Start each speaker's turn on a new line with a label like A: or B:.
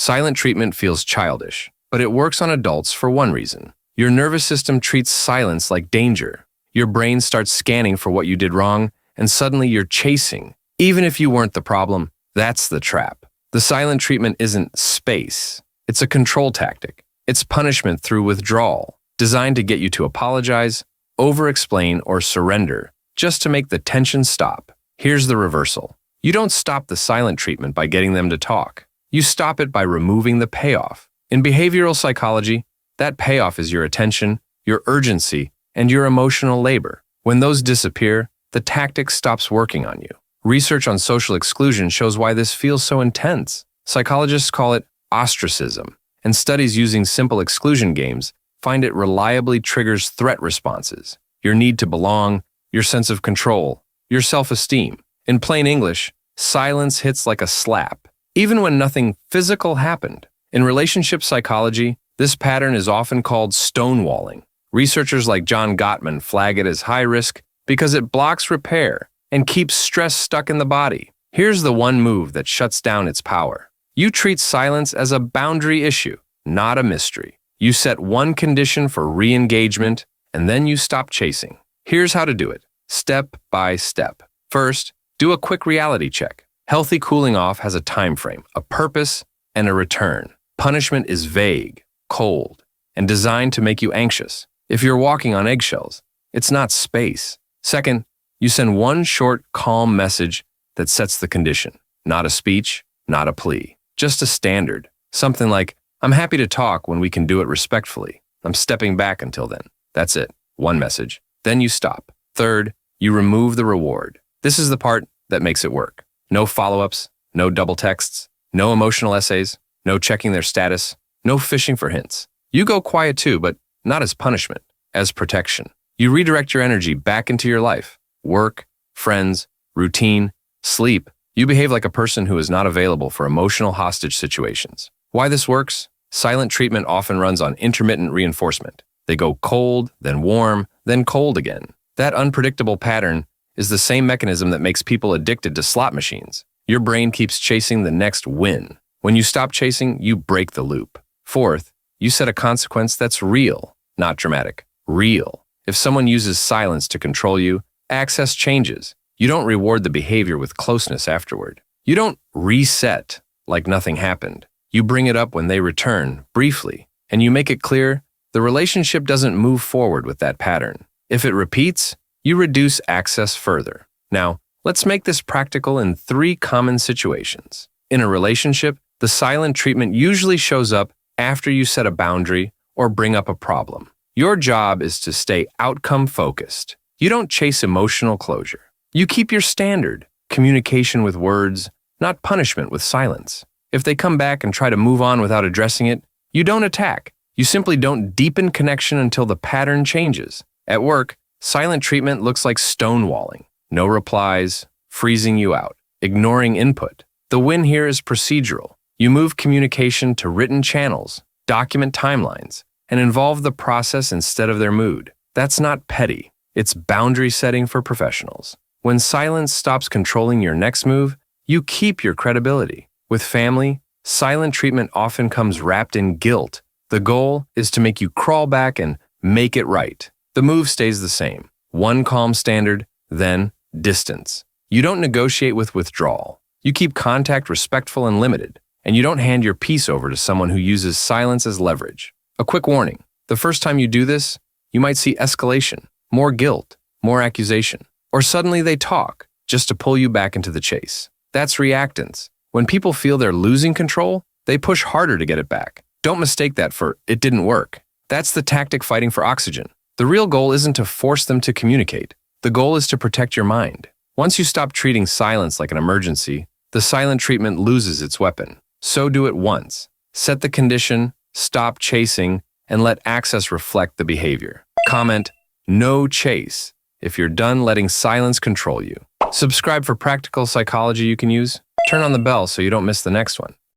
A: Silent treatment feels childish, but it works on adults for one reason. Your nervous system treats silence like danger. Your brain starts scanning for what you did wrong, and suddenly you're chasing. Even if you weren't the problem, that's the trap. The silent treatment isn't space. It's a control tactic. It's punishment through withdrawal, designed to get you to apologize, over-explain, or surrender, just to make the tension stop. Here's the reversal. You don't stop the silent treatment by getting them to talk. You stop it by removing the payoff. In behavioral psychology, that payoff is your attention, your urgency, and your emotional labor. When those disappear, the tactic stops working on you. Research on social exclusion shows why this feels so intense. Psychologists call it ostracism, and studies using simple exclusion games find it reliably triggers threat responses, your need to belong, your sense of control, your self-esteem. In plain English, silence hits like a slap, even when nothing physical happened. In relationship psychology, this pattern is often called stonewalling. Researchers like John Gottman flag it as high risk because it blocks repair and keeps stress stuck in the body. Here's the one move that shuts down its power. You treat silence as a boundary issue, not a mystery. You set one condition for re-engagement, and then you stop chasing. Here's how to do it, step by step. First, do a quick reality check. Healthy cooling off has a time frame, a purpose, and a return. Punishment is vague, cold, and designed to make you anxious. If you're walking on eggshells, it's not space. Second, you send one short, calm message that sets the condition. Not a speech, not a plea, just a standard. Something like, I'm happy to talk when we can do it respectfully. I'm stepping back until then. That's it, one message. Then you stop. Third, you remove the reward. This is the part that makes it work. No follow-ups, no double texts, no emotional essays, no checking their status, no fishing for hints. You go quiet too, but not as punishment, as protection. You redirect your energy back into your life. Work, friends, routine, sleep. You behave like a person who is not available for emotional hostage situations. Why this works? Silent treatment often runs on intermittent reinforcement. They go cold, then warm, then cold again. That unpredictable pattern is the same mechanism that makes people addicted to slot machines. Your brain keeps chasing the next win. When you stop chasing, you break the loop. Fourth, you set a consequence that's real, not dramatic. Real. If someone uses silence to control you, access changes. You don't reward the behavior with closeness afterward. You don't reset like nothing happened. You bring it up when they return, briefly, and you make it clear the relationship doesn't move forward with that pattern. If it repeats, you reduce access further. Now, let's make this practical in 3 common situations. In a relationship, the silent treatment usually shows up after you set a boundary or bring up a problem. Your job is to stay outcome-focused. You don't chase emotional closure. You keep your standard, communication with words, not punishment with silence. If they come back and try to move on without addressing it, you don't attack. You simply don't deepen connection until the pattern changes. At work, silent treatment looks like stonewalling. No replies, freezing you out, ignoring input. The win here is procedural. You move communication to written channels, document timelines, and involve the process instead of their mood. That's not petty. It's boundary setting for professionals. When silence stops controlling your next move, you keep your credibility. With family, silent treatment often comes wrapped in guilt. The goal is to make you crawl back and make it right. The move stays the same. One calm standard, then distance. You don't negotiate with withdrawal. You keep contact respectful and limited, and you don't hand your peace over to someone who uses silence as leverage. A quick warning. The first time you do this, you might see escalation, more guilt, more accusation, or suddenly they talk just to pull you back into the chase. That's reactance. When people feel they're losing control, they push harder to get it back. Don't mistake that for it didn't work. That's the tactic fighting for oxygen. The real goal isn't to force them to communicate. The goal is to protect your mind. Once you stop treating silence like an emergency, the silent treatment loses its weapon. So do it once. Set the condition, stop chasing, and let access reflect the behavior. Comment, no chase, if you're done letting silence control you. Subscribe for practical psychology you can use. Turn on the bell so you don't miss the next one.